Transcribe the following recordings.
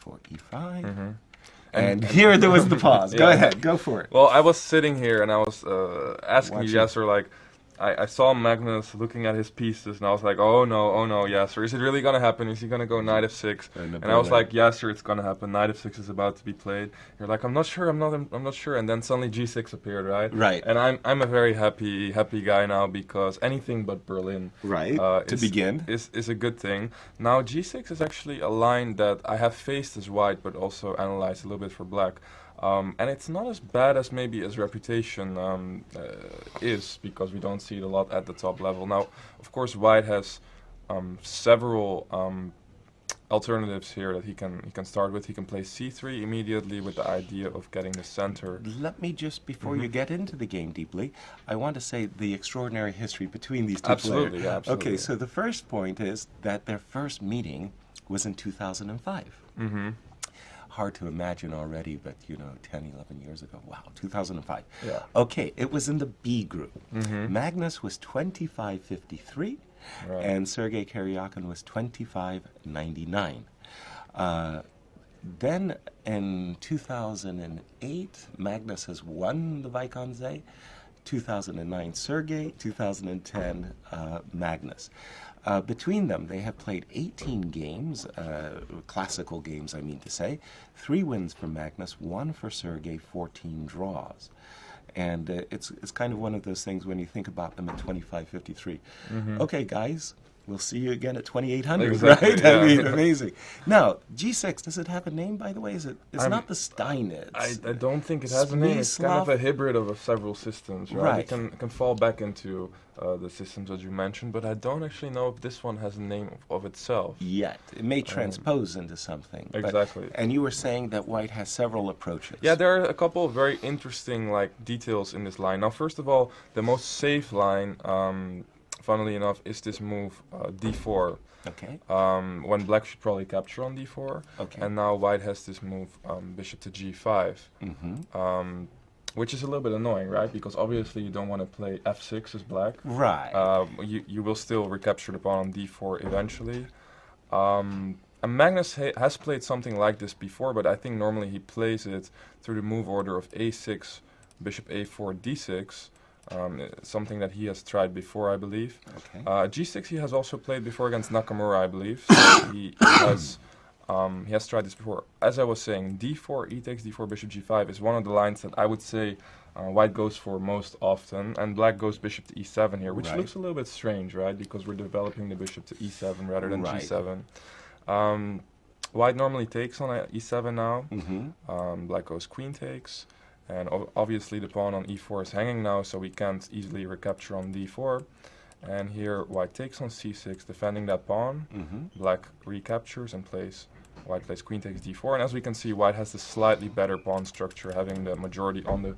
d4, e5. Mm-hmm. And here there was the pause. Go ahead, go for it. Well, I was sitting here and I was asking you, Watching. Yasser, like, I saw Magnus looking at his pieces and I was like, oh no, Yasser, is it really gonna happen? Is he gonna go knight f6? And I was like, Yasser, it's gonna happen. Knight f6 is about to be played. You're like, I'm not sure. I'm not sure. And then suddenly g6 appeared, right? Right. And I'm a very happy guy now because anything but Berlin, Right. To begin, is a good thing. Now g6 is actually a line that I have faced as white, but also analyzed a little bit for black. And it's not as bad as maybe his reputation is, because we don't see it a lot at the top level. Now, of course, white has several alternatives here that he can start with. He can play c3 immediately with the idea of getting the center. let me just, before you get into the game deeply, I want to say the extraordinary history between these two players. Yeah, absolutely. Okay, so the first point is that their first meeting was in 2005. Mm-hmm. Hard to imagine already, but 10, 11 years ago. Wow, 2005. Yeah. Okay, it was in the B group. Mm-hmm. Magnus was 25.53, Right. and Sergey Karjakin was 25.99. Then in 2008, Magnus has won the Vikonsay. 2009, Sergey. 2010, Magnus. Between them, they have played 18 games, classical games, I mean to say. 3 wins for Magnus, 1 for Sergey, 14 draws. And it's kind of one of those things when you think about them at 25.53. Mm-hmm. Okay, guys, we'll see you again at 2800, Exactly, right? yeah. I mean, amazing. Now, G6, does it have a name, by the way? It's not the Steinitz. I don't think it has a name. It's kind of a hybrid of several systems, right? Right. It can fall back into the systems that you mentioned, but I don't actually know if this one has a name of itself. Yet. It may transpose into something. but- Exactly. and you were saying that white has several approaches. Yeah, there are a couple of very interesting details in this line. Now, first of all, the most safe line, funnily enough, is this move d4. Okay. When black should probably capture on d4. Okay. And now white has this move bishop to g5. Mm-hmm. Which is a little bit annoying, right? Because obviously you don't want to play f6 as black. Right. You will still recapture the pawn on d4 eventually. And Magnus has played something like this before, but I think normally he plays it through the move order of a6, bishop a4, d6. Something that he has tried before, I believe. Okay. g6 he has also played before against Nakamura, I believe. So he has tried this before. As I was saying, d4, e takes d4, bishop g5 is one of the lines that I would say white goes for most often, and black goes bishop to e7 here, which Right. looks a little bit strange, right? Because we're developing the bishop to e7 rather than Right. g7. White normally takes on e7 now. Mm-hmm. Black goes queen takes, and obviously the pawn on e4 is hanging now, so we can't easily recapture on d4. And here white takes on c6, defending that pawn. Mm-hmm. Black recaptures and white plays queen takes d4, and as we can see, white has the slightly better pawn structure, having the majority on the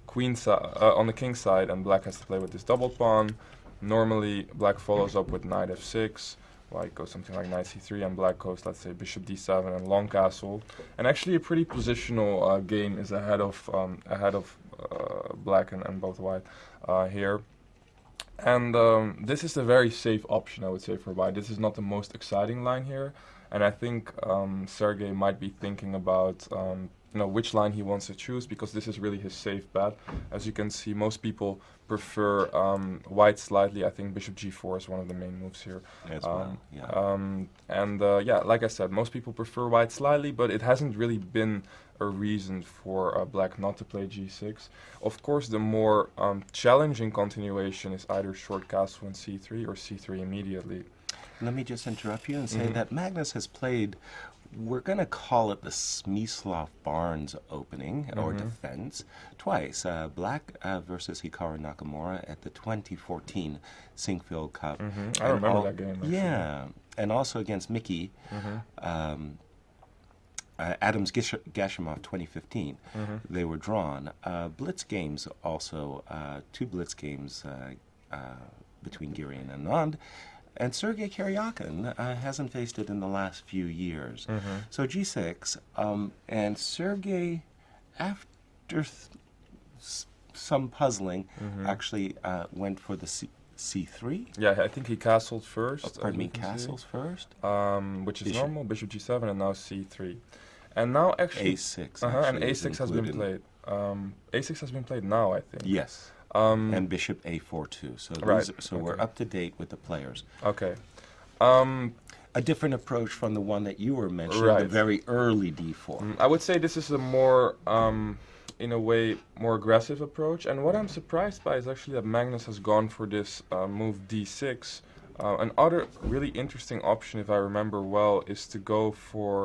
queen side, on the king side, and black has to play with this double pawn. Normally, black follows up with knight f6, white goes something like knight c3, and black goes, let's say, bishop d7 and long castle. And actually, a pretty positional game is ahead of black and both white here. And this is a very safe option, I would say, for white. This is not the most exciting line here, and I think Sergey might be thinking about which line he wants to choose, because this is really his safe bet. As you can see, most people prefer white slightly. I think bishop g4 is one of the main moves here. As well, yeah. Yeah, like I said, most people prefer white slightly, but it hasn't really been a reason for black not to play g6. Of course, the more challenging continuation is either short castle in c3 or c3 immediately. Let me just interrupt you and say that Magnus has played, we're going to call it the Smyslov-Barnes opening or defense twice. Black versus Hikaru Nakamura at the 2014 Sinkfield Cup. I remember that game, actually. Yeah, and also against Mickey. Adams Gashimov 2015. They were drawn. Blitz games also, 2 Blitz games between Giri and Anand. And Sergey Karjakin hasn't faced it in the last few years. So g6, and Sergey, after some puzzling, actually went for the c3. Yeah, I think he castled first. Pardon me, castles first. Which is Bishop. normal. Bishop g7 and now c3. And now actually... a6. and actually is a6 has been included. played. a6 has been played now, I think. Yes. Um, And bishop a4 too. So Right, we're okay. up to date with the players. okay. Um, A different approach from the one that you were mentioning, the Right. very early d4. I would say this is a more, in a way, more aggressive approach. And what I'm surprised by is actually that Magnus has gone for this move d6. An other really interesting option, if I remember well, is to go for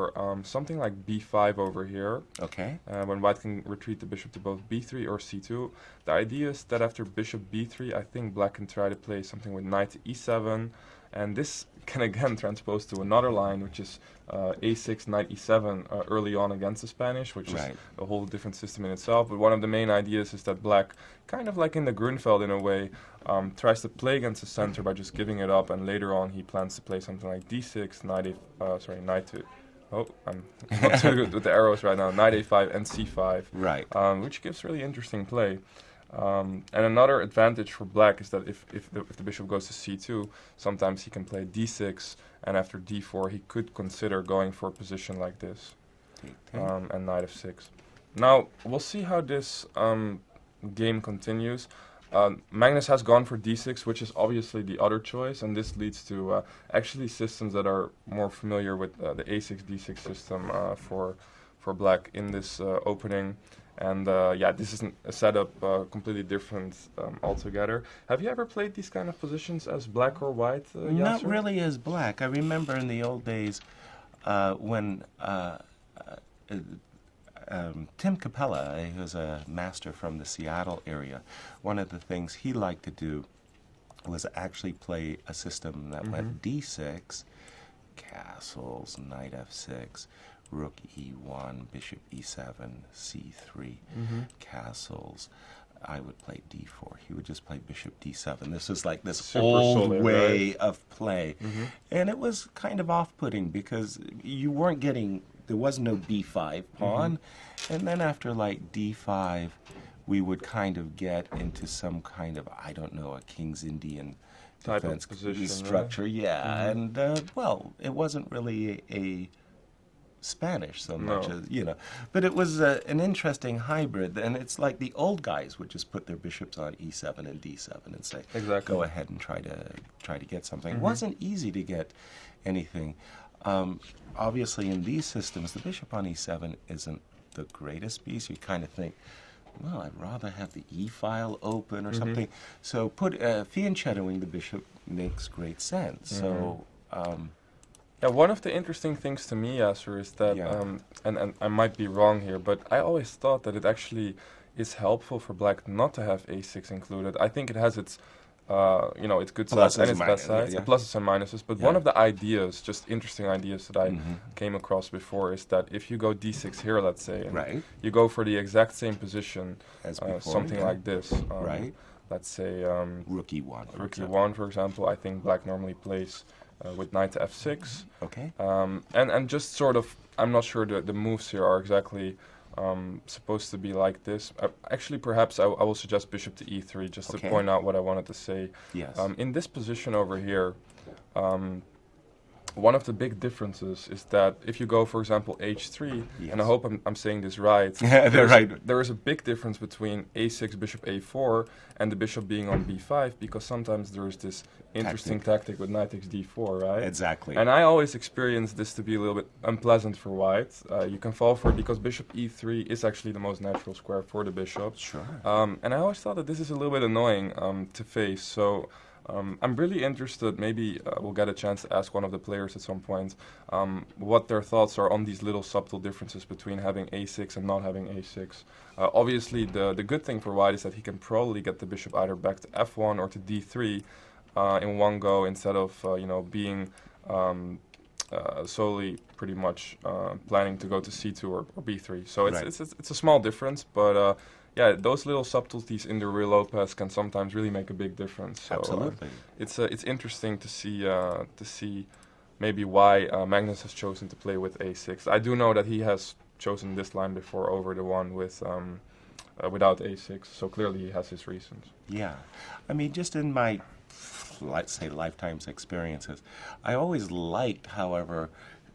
something like b5 over here. Okay. When white can retreat the bishop to both b3 or c2. The idea is that after bishop b3, I think black can try to play something with knight to e7. And this can again transpose to another line, which is a6, knight e7 early on against the Spanish, which Right. is a whole different system in itself. But one of the main ideas is that black, kind of like in the Grunfeld in a way, tries to play against the center by just giving it up, and later on he plans to play something like d6, knight to... Oh, I'm not too good with the arrows right now. Knight a5 and c5, Right. which gives really interesting play. And another advantage for black is that if the bishop goes to c2, sometimes he can play d6, and after d4 he could consider going for a position like this, and knight f6. Now, we'll see how this game continues. Magnus has gone for d6, which is obviously the other choice, and this leads to actually systems that are more familiar with the a6, d6 system for black in this opening. And yeah, this isn't a setup completely different altogether. Have you ever played these kind of positions as black or white, Not Yasser? really as black. I remember in the old days when Tim Capella, who was a master from the Seattle area, one of the things he liked to do was actually play a system that went d6, castles, knight f6, rook e1, bishop e7, c3, castles. I would play d4. He would just play bishop d7. This is like this Super old solid, way right? of play. And it was kind of off-putting because you weren't getting, there was no b5 pawn. And then after like d5, we would kind of get into some kind of, I don't know, a King's Indian Type of defense position, right? structure. Yeah, and well, it wasn't really a Spanish so much No. as, you know, but it was an interesting hybrid, and it's like the old guys would just put their bishops on e7 and d7 and say, Exactly. go ahead and try to get something. It wasn't easy to get anything. Obviously, in these systems, the bishop on e7 isn't the greatest piece. You kind of think, well, I'd rather have the e-file open or something. So fianchettoing the bishop makes great sense. So. Yeah, one of the interesting things to me, Yasser, is that, Yeah. and I might be wrong here, but I always thought that it actually is helpful for black not to have a6 included. I think it has its, its good sides Pluses and its and bad minuses, sides, yeah. and pluses and minuses. But one Yeah. of the ideas, just interesting ideas that I came across before, is that if you go d6 here, let's say, and Right. you go for the exact same position, As before, something yeah. like this, Right. let's say Rook e1. for rook example. e1, for example, I think black normally plays with knight to f6. Okay. And just sort of, I'm not sure the moves here are exactly supposed to be like this. Actually, perhaps I will suggest bishop to e3 just Okay. to point out what I wanted to say. Yes. In this position over here, one of the big differences is that if you go, for example, h3, and I Yes. hope I'm saying this right, Yeah, they're right. there is a big difference between a6, bishop a4, and the bishop being on b5, because sometimes there is this interesting tactic with knight takes d4, right? Exactly. And I always experience this to be a little bit unpleasant for white. You can fall for it because bishop e3 is actually the most natural square for the bishop. Sure. And I always thought that this is a little bit annoying to face. So I'm really interested, maybe we'll get a chance to ask one of the players at some point, what their thoughts are on these little subtle differences between having a6 and not having a6. Obviously, the good thing for white is that he can probably get the bishop either back to f1 or to d3 in one go, instead of being solely pretty much planning to go to c2 or b3. So Right. it's a small difference, but yeah, those little subtleties in the real Lopez can sometimes really make a big difference. So, Absolutely. it's interesting to see maybe why Magnus has chosen to play with a6. I do know that he has chosen this line before over the one with without a6. So clearly he has his reasons. Yeah. I mean, just in my let's say, lifetime's experiences. I always liked, however,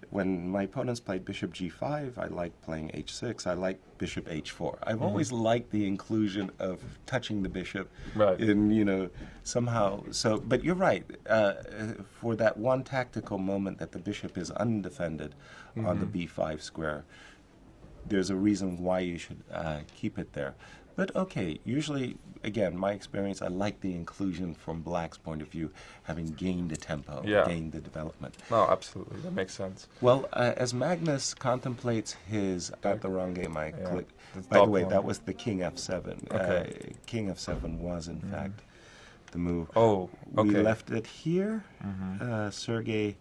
when my opponents played bishop g5, I liked playing h6. I liked bishop h4. I've always liked the inclusion of touching the bishop in, somehow. So, but you're right. For that one tactical moment that the bishop is undefended on the b5 square, there's a reason why you should keep it there. But okay, usually, again, my experience, I like the inclusion from black's point of view, having gained the tempo, gained the development. No, absolutely, that makes sense. Well, as Magnus contemplates his, got the wrong game, I clicked. By the way, that was the king f7. Okay. King f7 was, in fact, the move. Oh, okay. We left it here. Sergey,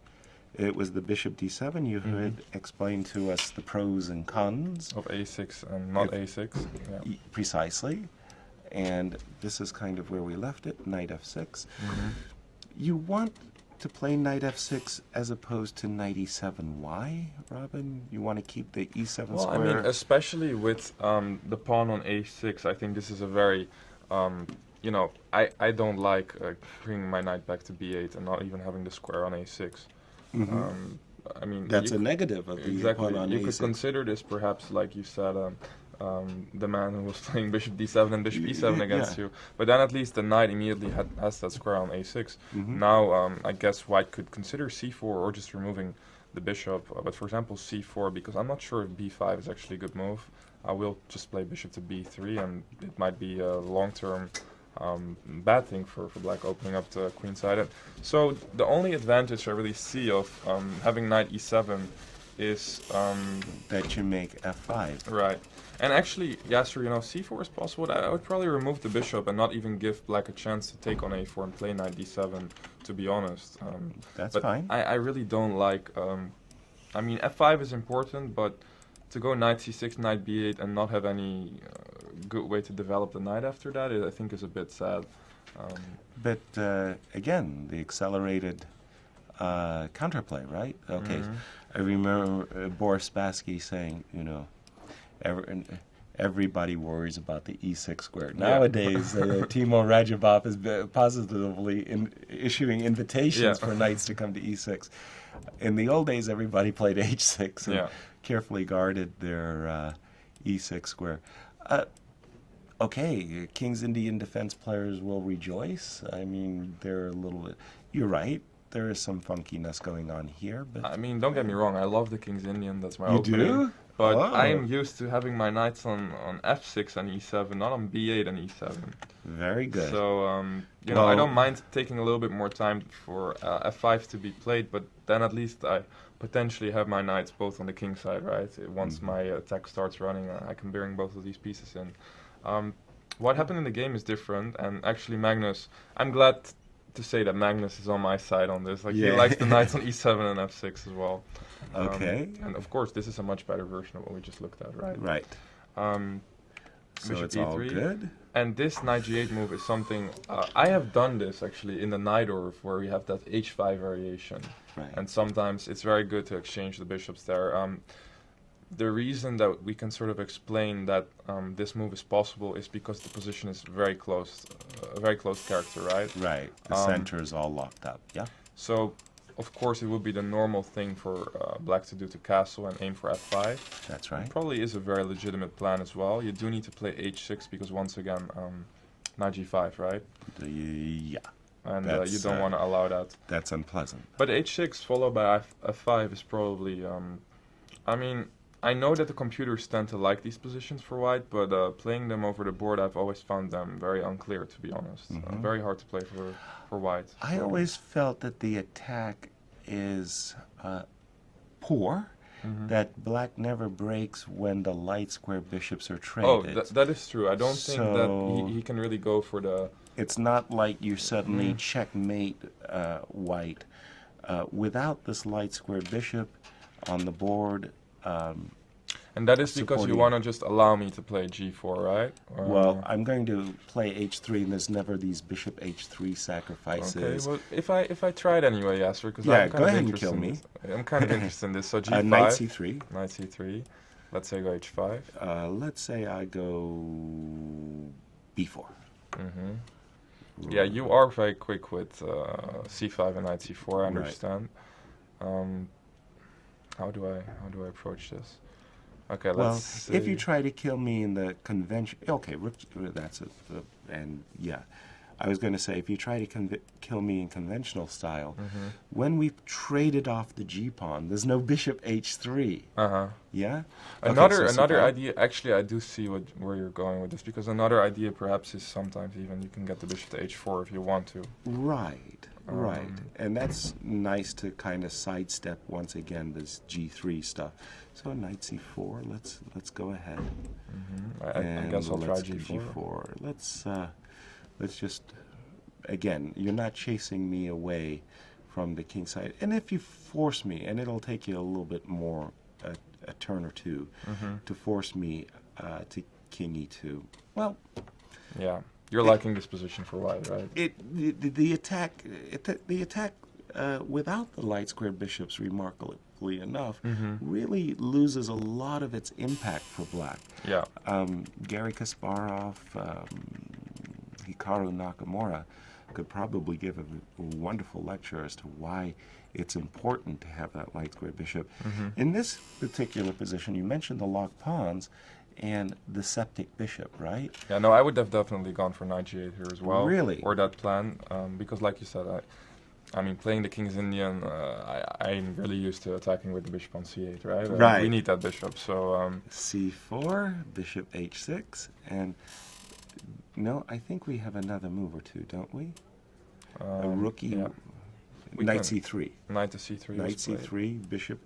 it was the bishop d7. You had explained to us the pros and cons of a6 and not a6. Yeah. Precisely. And this is kind of where we left it, knight f6. You want to play knight f6 as opposed to knight e7. Why, Robin? You want to keep the e7 well, square? I mean, especially with the pawn on a6, I think this is a very, I don't like bringing my knight back to b8 and not even having the square on a6. I mean, that's a negative of the pawn on you a6. could consider this perhaps, like you said, the man who was playing bishop d7 and bishop e7 against you. But then at least the knight immediately has that square on a6. Now, I guess white could consider c4 or just removing the bishop. But for example, c4, because I'm not sure if b5 is actually a good move. I will just play bishop to b3, and it might be a long-term bad thing for black, opening up the queen side. And so the only advantage I really see of having knight e7 is that you make f5. Right. And actually, Yasser, c4 is possible. I would probably remove the bishop and not even give black a chance to take on a4 and play knight d7, to be honest. That's but fine. I really don't like... I mean, f5 is important, but to go knight c6, knight b8, and not have any good way to develop the knight after that, I think is a bit sad. But again, the accelerated counterplay, right? Okay. I remember Boris Spassky saying, everybody worries about the e6 square. Nowadays, Timo Radjabov is positively issuing invitations for knights to come to e6. In the old days, everybody played h6 and carefully guarded their e6 square. Okay, King's Indian defense players will rejoice. I mean, they're a little bit... You're right. There is some funkiness going on here, but... I mean, don't get me wrong. I love the King's Indian. That's my opening. You do? But I am used to having my knights on f6 and e7, not on b8 and e7. Very good. So, I don't mind taking a little bit more time for f5 to be played, but then at least I potentially have my knights both on the king side, right? Once my attack starts running, I can bring both of these pieces in. What happened in the game is different, and actually Magnus, I'm glad to say that Magnus is on my side on this. Like, he likes the knights on e7 and f6 as well. Okay. And of course, this is a much better version of what we just looked at, right? Right. So Bishop it's e3. all good. And this knight g8 move is something, I have done this actually in the Najdorf, where we have that h5 variation. Right. And sometimes it's very good to exchange the bishops there. The reason that we can sort of explain that this move is possible is because the position is very close, a very close character, right? Right. The center is all locked up. Yeah. So, of course, it would be the normal thing for black to do to castle and aim for f5. That's right. It probably is a very legitimate plan as well. You do need to play h6 because, once again, knight g5, right? Yeah. And you don't want to allow that. That's unpleasant. But h6 followed by f5 is probably... I mean, I know that the computers tend to like these positions for white, but playing them over the board, I've always found them very unclear, to be honest. Very hard to play for white. I always felt that the attack is poor, that black never breaks when the light square bishops are traded. Oh, that is true. I don't think that he can really go for the... It's not like you suddenly checkmate white. Without this light square bishop on the board... and that is because you want to just allow me to play g4, right? Or well, I'm going to play h3, and there's never these bishop h3 sacrifices. Okay, well, if I try it anyway, Yasser, because I'm kind of interested and kill me. I'm kind of interested in this. So g5, knight c3. Knight c3. Let's say go h5. Let's say I go b4. Yeah, you are very quick with c5 and knight c4. I Right. understand. Um, how do I approach this? Okay, let's Well, see. if you try to kill me in the convention, okay, that's it. And yeah, I was going to say, if you try to kill me in conventional style, when we traded off the g pawn, there's no bishop h3. Uh-huh. Yeah. Another Okay, so another c5. idea. Actually, I do see where you're going with this, because another idea perhaps is sometimes even you can get the bishop to h4 if you want to. Right, right. And that's nice to kind of sidestep once again this g3 stuff. So knight c4. Let's go ahead. I guess I'll try let's do g4. Let's just, again, you're not chasing me away from the king side. And if you force me, and it'll take you a little bit more, a turn or two, to force me to king e2. Well, Yeah, you're liking this position for white, right? the attack without the light squared bishops, remarkably enough, really loses a lot of its impact for black. Yeah. Garry Kasparov, Hikaru Nakamura could probably give a wonderful lecture as to why it's important to have that light squared bishop. In this particular position, you mentioned the locked pawns and the septic bishop, right? Yeah, no, I would have definitely gone for knight g8 here as well. Really? Or that plan, because like you said, I mean, playing the King's Indian, I'm really used to attacking with the bishop on c8, right? Right. We need that bishop, so... c4, bishop h6, and no, I think we have another move or two, don't we? A rookie, yeah. knight c3. Knight to c3. Knight was played. c3, bishop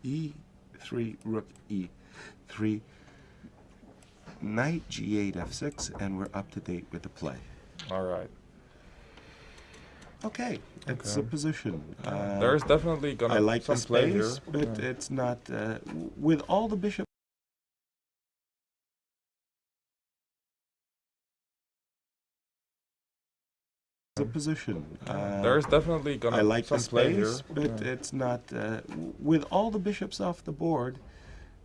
e3, rook e3, knight g8 f6, and we're up to date with the play. All right. Okay, it's Okay. a position. There's definitely gonna I like some the play here. space, but it's not with all the bishops. A position. There's definitely gonna I like some the play here. space, but it's not with all the bishops off the board.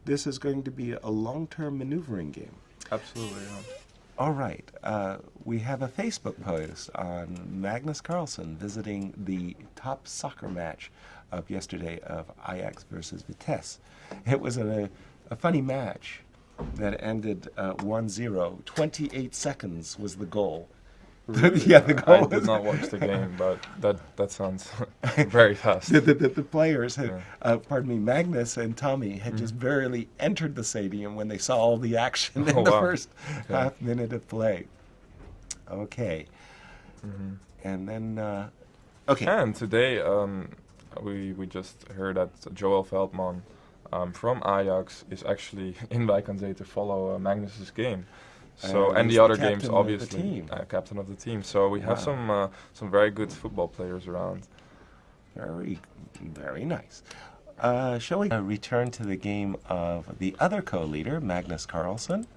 This is going to be a long-term maneuvering game. Absolutely. Yeah. All right, we have a Facebook post on Magnus Carlsen visiting the top soccer match of yesterday of Ajax versus Vitesse. It was a funny match that ended 1-0. 28 seconds was the goal. Really? Yeah, the goal I did was- not watch the game, but that sounds very fast. The players had, Yeah. pardon me, Magnus and Tommy had just barely entered the stadium when they saw all the action in Oh, the wow. first Okay. half minute of play. Okay. And then, okay. And today, we just heard that Joel Veldman from Ajax is actually in Wijk aan Zee to follow Magnus's game. So and he's the other captain games, of the obviously, team. captain of the team. So we have some very good football players around. Very, very nice. Shall we return to the game of the other co-leader, Magnus Carlsen?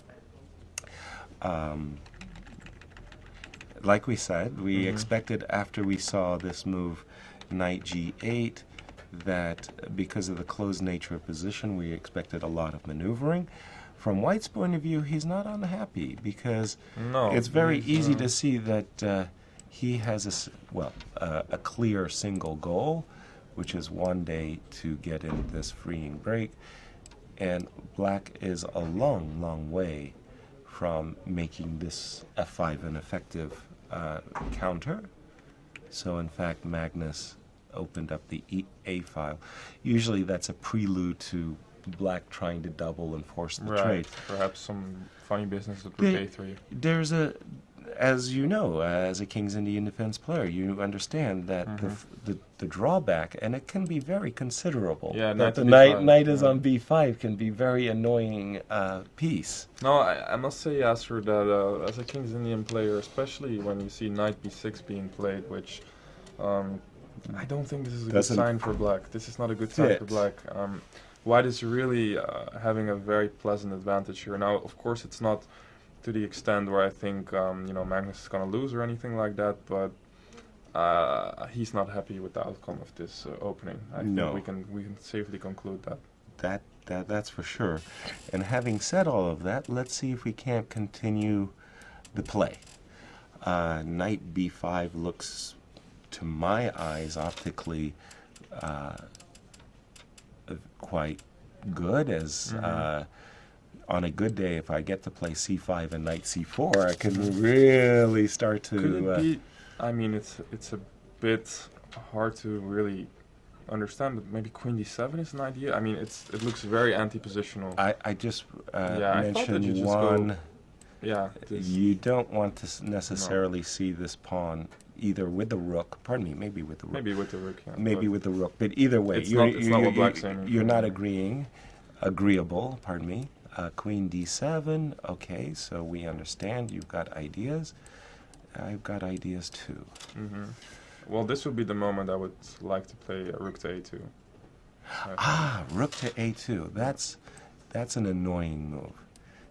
Like we said, we expected after we saw this move, knight g8, that because of the closed nature of position, we expected a lot of maneuvering. From White's point of view, he's not unhappy because No, it's very he's, easy to see that he has a clear single goal, which is one day to get in this freeing break, and Black is a long, long way from making this f5 an effective counter. So in fact, Magnus opened up the A file. Usually that's a prelude to Black trying to double and force the trade. Perhaps some funny business with There- A3. There's as you know, as a King's Indian defense player, you understand that the drawback, and it can be very considerable. Yeah, that the knight to knight B5, is yeah. on b5 can be very annoying piece. No, I must say, Asher, that as a King's Indian player, especially when you see knight b6 being played, which I don't think this is a good Doesn't sign for Black. This is not a good sign for fit. Black. White is really having a very pleasant advantage here. Now, of course, it's not to the extent where I think Magnus is going to lose or anything like that, but he's not happy with the outcome of this opening. I No. think we can safely conclude that. That's for sure. And having said all of that, let's see if we can't continue the play. Knight b5 looks, to my eyes, optically quite good. As on a good day, if I get to play c5 and knight c4, I can really start to. Could it be? I mean, it's a bit hard to really understand, but maybe queen d7 is an idea. I mean, it looks very anti-positional. I just I thought that you mentioned just one. go. Yeah. You don't want to necessarily see this pawn either with the rook. Pardon me, maybe with the rook. Maybe with the rook. Yeah, Maybe with the rook, but either way, it's not what black's saying. you're not agreeable. Pardon me. Queen d7. Okay, so we understand. You've got ideas. I've got ideas too. Well, this would be the moment I would like to play rook to a2. Rook to a2. That's an annoying move.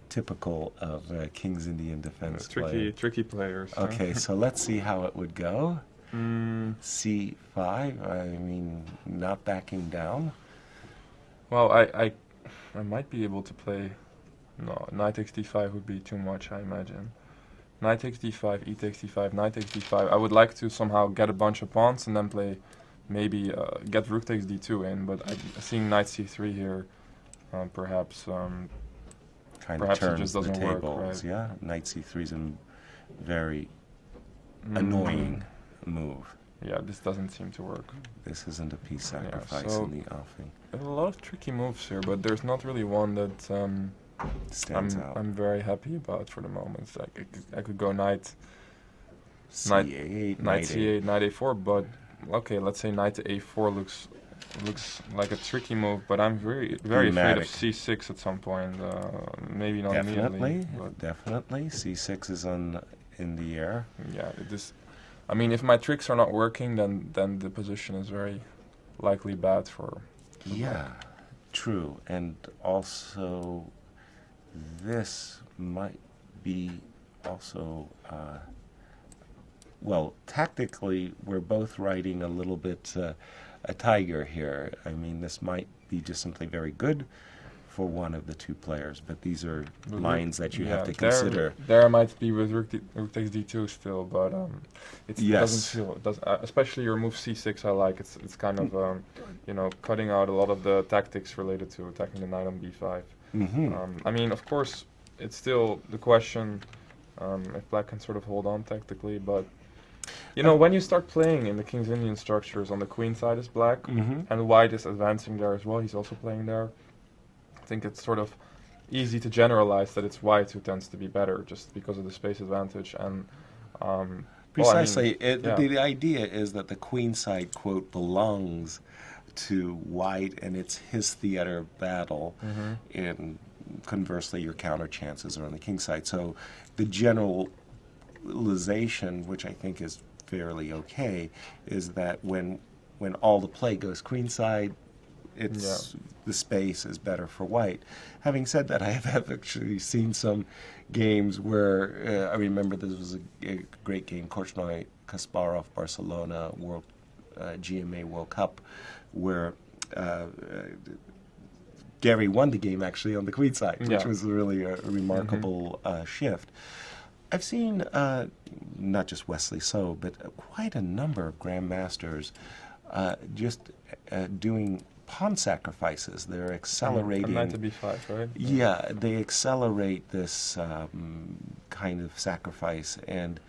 Typical of King's Indian defense play. Tricky players. Okay, so let's see how it would go. c5. I mean, not backing down. Well, I might be able to play. No, knight takes d5 would be too much, I imagine. Knight takes d5, e takes d5, knight takes d5. I would like to somehow get a bunch of pawns and then play, maybe get rook takes d2 in. But seeing knight c3 here, perhaps. Kind of Perhaps it turns just the doesn't work, tables. right? Yeah, knight c3 is a very annoying move. Yeah, this doesn't seem to work. This isn't a piece sacrifice so in the offing. There's a lot of tricky moves here, but there's not really one that Stands out. I'm very happy about for the moment. Like I could go knight c8, knight c8, knight a4, but okay, let's say knight to a4 looks like a tricky move, but I'm very afraid of c6 at some point. Maybe not immediately. Definitely. c6 is in the air. Yeah, I mean, if my tricks are not working, then the position is very likely bad for. Yeah, true. And also, this might be also. Well, tactically, we're both riding a little bit a tiger here. I mean, this might be just simply very good for one of the two players, but these are lines that you have to consider. There might be with rook takes d2 still, but it doesn't feel. Especially your move c6. I like it's kind of cutting out a lot of the tactics related to attacking the knight on b5. I mean, of course, it's still the question if black can sort of hold on tactically, but. When you start playing in the King's Indian structures, on the queen side is black, and white is advancing there as well. He's also playing there. I think it's sort of easy to generalize that it's white who tends to be better, just because of the space advantage. And precisely, the idea is that the queen side, quote, belongs to white, and it's his theater battle. And conversely, your counter chances are on the king side. So the generalization, which I think is fairly okay, is that when all the play goes queenside, the space is better for white. Having said that, I have actually seen some games where I remember there was a great game, Korchnoi Kasparov Barcelona GMA World Cup, where Gary won the game actually on the queen side, which was really a remarkable shift. I've seen not just Wesley So, but quite a number of grandmasters just doing pawn sacrifices. They're accelerating. Knight to b5, right? Yeah, they accelerate this kind of sacrifice, and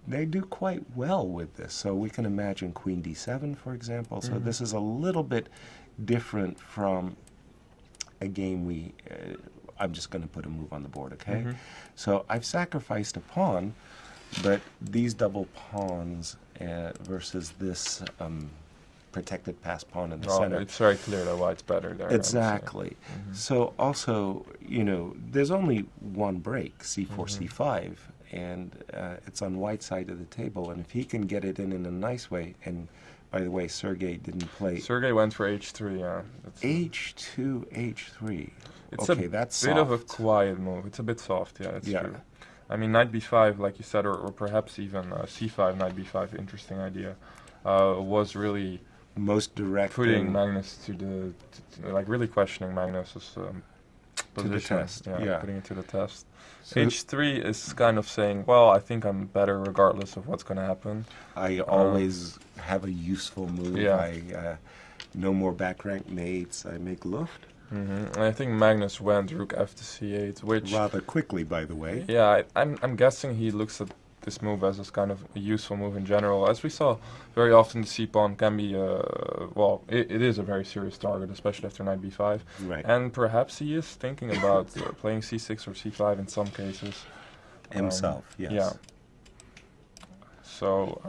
they do quite well with this. So we can imagine queen d7, for example. So this is a little bit different from a game I'm just going to put a move on the board, okay? So I've sacrificed a pawn, but these double pawns versus this protected pass pawn in the center. It's very clear that white's better there. Exactly. So also, there's only one break, c4, c5, and it's on white's side of the table, and if he can get it in a nice way, and by the way, Sergey didn't play. Sergey went for h3, yeah. h2, h3. It's that's a bit soft. of a quiet move. It's a bit soft, yeah, it's true. I mean, knight b5, like you said, or perhaps even c5, knight b5, interesting idea, was really most direct putting Magnus to really questioning Magnus's To the position. test, Yeah, yeah. putting it to the test. So H3 is kind of saying, well, I think I'm better regardless of what's going to happen. I always have a useful move. Yeah. I no more back rank mates. I make Luft And I think Magnus went rook f to c8, which rather quickly, by the way. yeah, I'm guessing he looks at this move as a kind of a useful move in general. As we saw, very often the c-pawn can be, well, it is a very serious target, especially after knight b5. Right. And perhaps he is thinking about playing c6 or c5 in some cases. Himself, yes. Yeah. So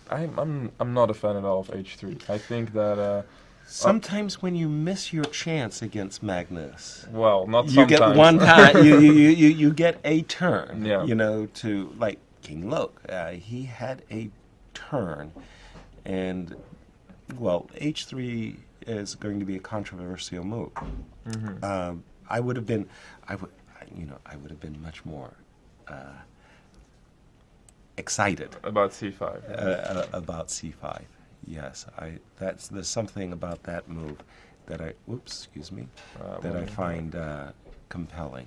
I'm not a fan at all of h3. I think that Sometimes when you miss your chance against Magnus, well, not you sometimes. get one time. you get a turn. Yeah. You know, to like King Loke. He had a turn, and well, h3 is going to be a controversial move. I would have been, I would have been much more excited About c5. Yeah. about c5. Yes, there's something about that move that that I find compelling.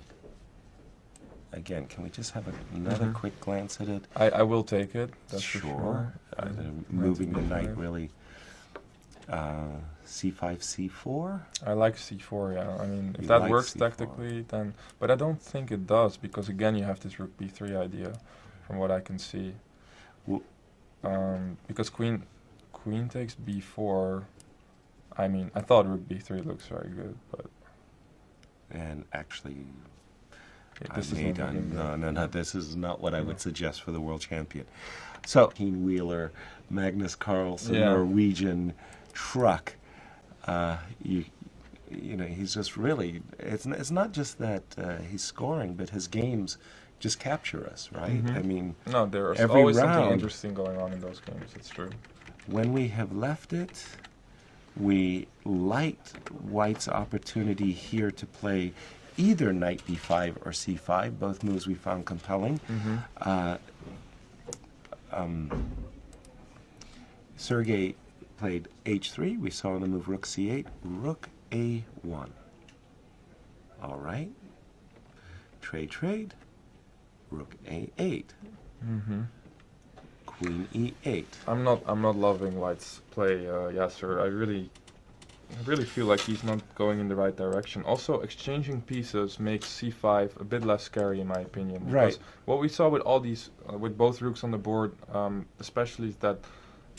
Again, can we just have another quick glance at it? I will take it. That's for Sure. sure. Moving the b5. knight really. C5, C4. I like c4. Yeah, I mean, if You that like works c4. tactically, then. But I don't think it does because again, you have this rook b3 idea, from what I can see. Because queen takes b4. I mean, I thought rook b3 looks very good, but And actually, yeah, this is I made not looking good. no. This is not what I would suggest for the world champion. So, Keen Wheeler, Magnus Carlsen, Yeah. Norwegian truck. You know, he's just really. It's not just that he's scoring, but his games just capture us, right? I mean, No, there's every always something round. interesting going on in those games. It's true. when we have left it, we liked White's opportunity here to play either knight b5 or c5, both moves we found compelling. Sergey played h3. We saw the move rook c8, rook a1. All right. Trade. Rook a8. Queen e8. I'm not loving White's play, Yasser. I really feel like he's not going in the right direction. Also, exchanging pieces makes c5 a bit less scary, in my opinion. Right. Because what we saw with all these, with both rooks on the board, especially is that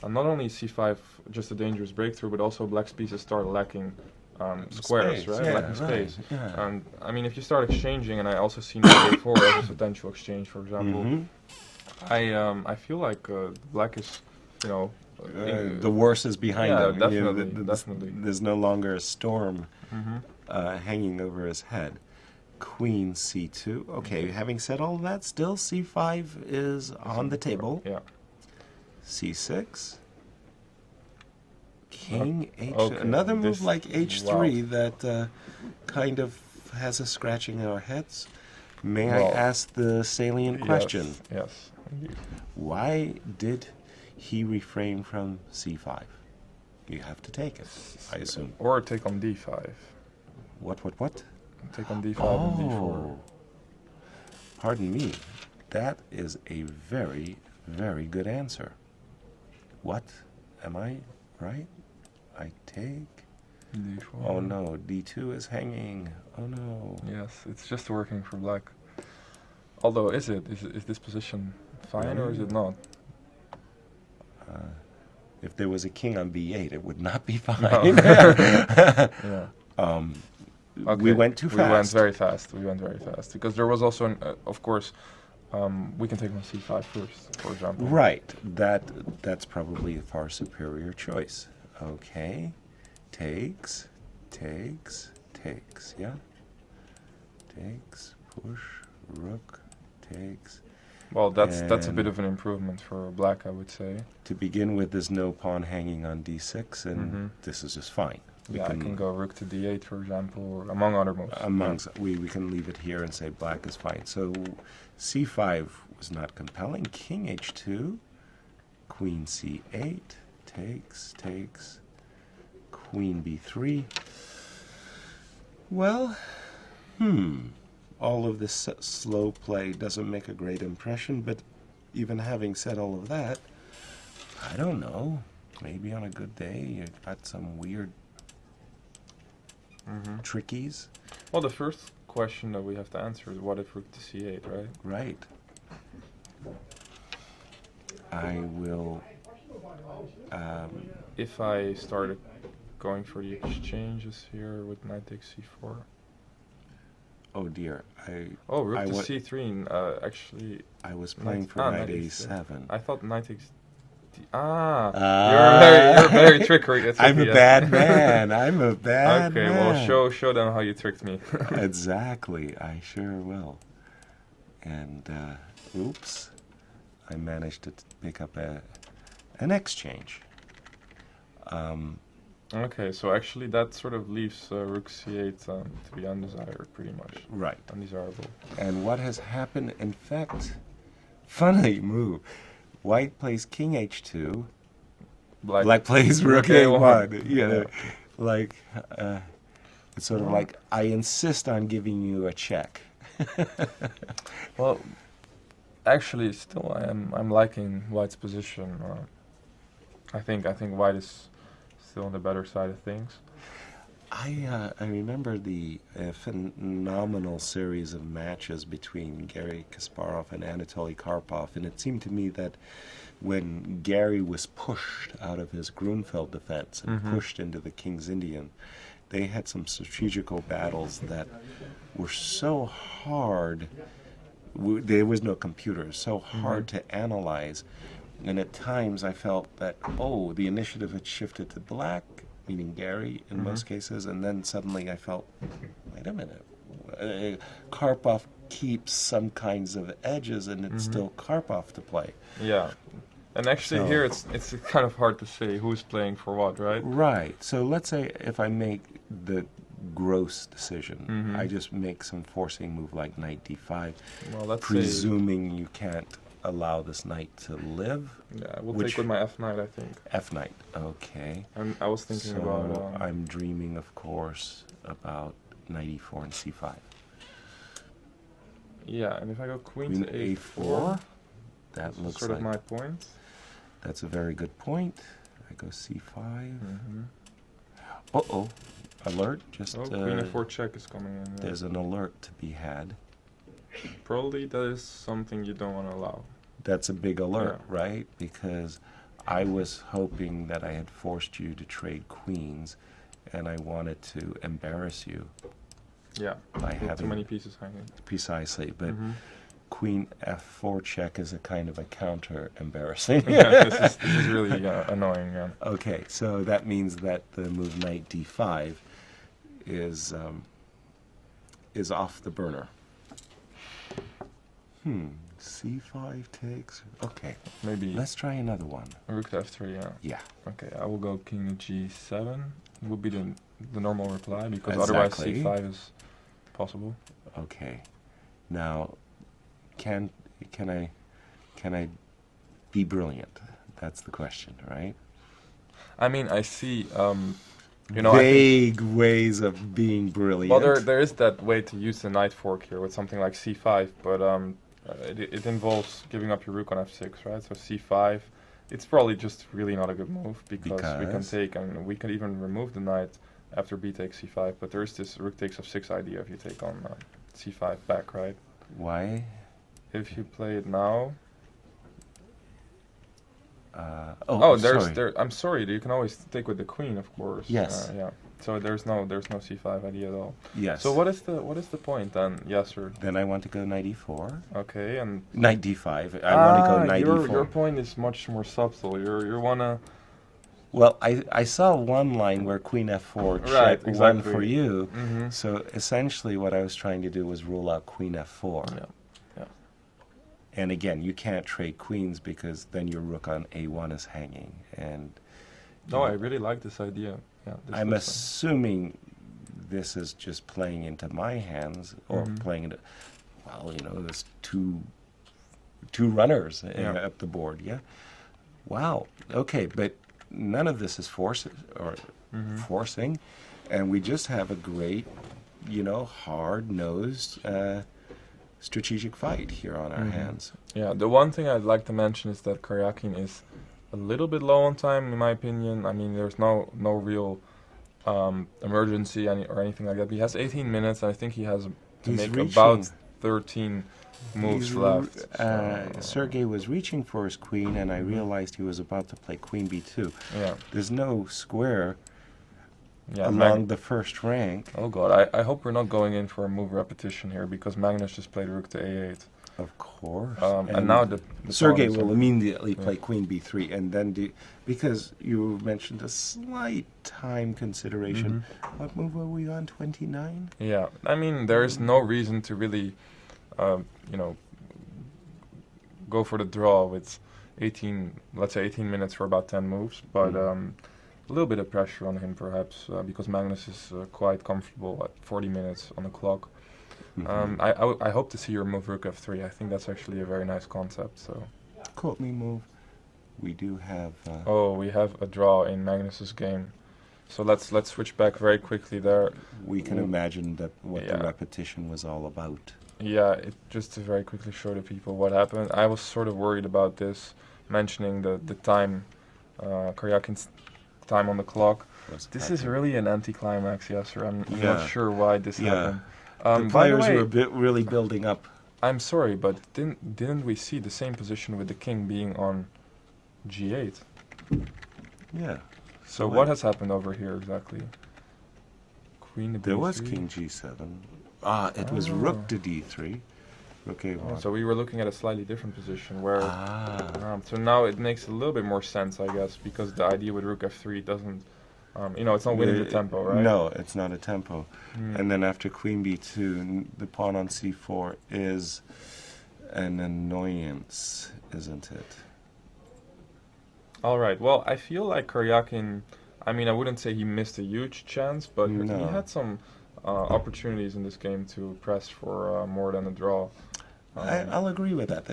not only is c5 just a dangerous breakthrough, but also black's pieces start lacking squares, Space, right? yeah, Lacking space. right, yeah. And I mean, if you start exchanging, and I also see knight a4 as a potential exchange, for example. I feel like black is, you know, The worst is behind yeah, him. You know, definitely, definitely. There's no longer a storm hanging over his head. Queen c2. Okay, having said all that, still c5 is on the table. Yeah. c6. King h. Okay, Another move this- like h3 that kind of has us scratching our heads. May I Well, ask the salient question? Yes. Indeed. Why did he refrain from c5? You have to take it, I assume. Or take on d5. What? Take on d5 and d4. Oh, pardon me. That is a very, very good answer. What? Am I right? I take... d4. Oh no, d2 is hanging. Oh no. Yes, it's just working for black. Although, is this position fine or is it not? If there was a king on b8, it would not be fine. No. Yeah. Okay. We went too fast. We went very fast because there was also, of course, we can take on c5 first, for example. Right. That's probably a far superior choice. Okay. Takes. Yeah. Takes. Push. Rook. Takes. Well, that's a And bit of an improvement for black, I would say. to begin with, there's no pawn hanging on d6, and this is just fine. I can go rook to d8, for example, or among other moves. We can leave it here and say black is fine. So c5 was not compelling. King h2, queen c8, takes, queen b3. Well, All of this slow play doesn't make a great impression, but even having said all of that, I don't know. Maybe on a good day you got some weird trickies. Well, the first question that we have to answer is what if rook to c8, right? Right. I will... If I started going for the exchanges here with knight takes c4. Oh dear, Rook to c3, actually... I was playing for knight a7. I thought knight takes... you're very trickery. I'm a bad man. I'm a bad man. Okay, well, show them how you tricked me. Exactly, I sure will. And, oops, I managed to pick up an exchange. Okay, so actually that sort of leaves rook c8 to be undesired, pretty much. Right. Undesirable. And what has happened, in fact, funny move. White plays king h2. Black plays rook a1. Yeah. Like, it's sort of like, I insist on giving you a check. Well, actually, still, I'm liking White's position. I think White is still on the better side of things. I remember the phenomenal series of matches between Garry Kasparov and Anatoly Karpov, and it seemed to me that when Garry was pushed out of his Grunfeld defense and pushed into the King's Indian, they had some strategical battles that were so hard. There was no computer, so hard to analyze. And at times I felt that, the initiative had shifted to black, meaning Garry in most cases, and then suddenly I felt, wait a minute, Karpov keeps some kinds of edges and it's still Karpov to play. Yeah. And actually here it's kind of hard to say who's playing for what, right? Right. So let's say if I make the gross decision, I just make some forcing move like knight d5, well, let's presuming you can't allow this knight to live. Yeah, we'll take with my f knight, I think. F knight, okay. I was thinking about... I'm dreaming, of course, about knight e4 and c5. Yeah, and if I go queen to a4, that looks sort like... of my point. That's a very good point. I go c5. Uh-oh. Alert. Just queen f4 check is coming in. There's an alert to be had. Probably that is something you don't want to allow. That's a big alert, right? Because I was hoping that I had forced you to trade queens, and I wanted to embarrass you. Yeah, by having too many pieces hanging. Precisely, but queen f4 check is a kind of a counter embarrassing. Yeah, this is really annoying. Yeah. Okay, so that means that the move knight d5 is off the burner. C5 takes... Okay, maybe... Let's try another one. Rook to f3, yeah. Yeah. Okay, I will go king to g7. Would be the normal reply, because otherwise c5 is possible. Okay. Now, can I be brilliant? That's the question, right? I mean, I see... vague ways of being brilliant. Well, there is that way to use the knight fork here with something like c5, but it involves giving up your rook on f6, right? So c5, it's probably just really not a good move because we can take, and we can even remove the knight after b takes c5, but there is this rook takes f6 idea if you take on c5 back, right? Why? If you play it now... sorry. I'm sorry. You can always take with the queen, of course. Yes. Yeah. So there's no c5 idea at all. Yes. So what is the point then? Yes, sir. Then I want to go knight e4. Okay, and knight d5. I want to go knight e4. Your point is much more subtle. You wanna. Well, I saw one line where queen f4 check won for you. So essentially, what I was trying to do was rule out queen f4. Yeah. And again, you can't trade queens because then your rook on a1 is hanging. And no, I really like this idea. Yeah, I'm assuming this is just playing into my hands, or playing into, well, there's two runners up the board. Yeah. Wow. Okay, but none of this is forcing, and we just have a great hard-nosed strategic fight here on our hands. Yeah, the one thing I'd like to mention is that Karjakin is a little bit low on time, in my opinion. I mean, there's no real emergency or anything like that. He has 18 minutes, and I think he has to make about 13 moves left. Sergey was reaching for his queen, and I realized he was about to play queen b2. Yeah. There's no square along the first rank. Oh god, I hope we're not going in for a move repetition here, because Magnus just played rook to a8. Of course. And now the Sergey will immediately play queen b3, and then because you mentioned a slight time consideration. What move were we on? 29? Yeah, I mean, there is no reason to really, go for the draw with 18 minutes for about 10 moves, but a little bit of pressure on him perhaps, because Magnus is quite comfortable at 40 minutes on the clock. I hope to see your move rook f3. I think that's actually a very nice concept. So, Courtney move. We do have. We have a draw in Magnus's game. So let's switch back very quickly there. We can imagine that what the repetition was all about. Yeah, just to very quickly show the people what happened. I was sort of worried about this, mentioning the time, Karjakin's time on the clock. This is really an anticlimax, Yasser. I'm not sure why this happened. The players were really building up. I'm sorry, but didn't we see the same position with the king being on g8? Yeah. So what has happened over here exactly? Queen to b3? There was king g7. It was rook to d3. Rook a1. So we were looking at a slightly different position where... so now it makes a little bit more sense, I guess, because the idea with rook f3 doesn't... it's not winning the tempo, right? No, it's not a tempo. And then after queen b2, the pawn on c4 is an annoyance, isn't it? All right. Well, I feel like Karjakin, I wouldn't say he missed a huge chance, but he had some opportunities in this game to press for more than a draw. I'll agree with that.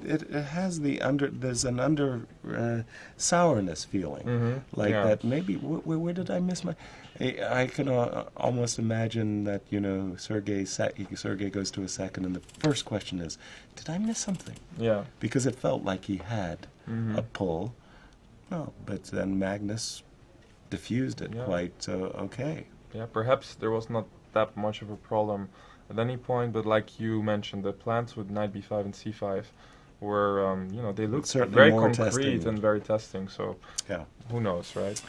It has there's an sourness feeling, that maybe where did I miss my? I can almost imagine that Sergey goes to a second, and the first question is, did I miss something? Yeah. Because it felt like he had a pull. No, but then Magnus diffused it quite okay. Yeah, perhaps there was not that much of a problem at any point, but like you mentioned, the plans with knight b5 and c5 were, they looked very concrete and very testing, so who knows, right?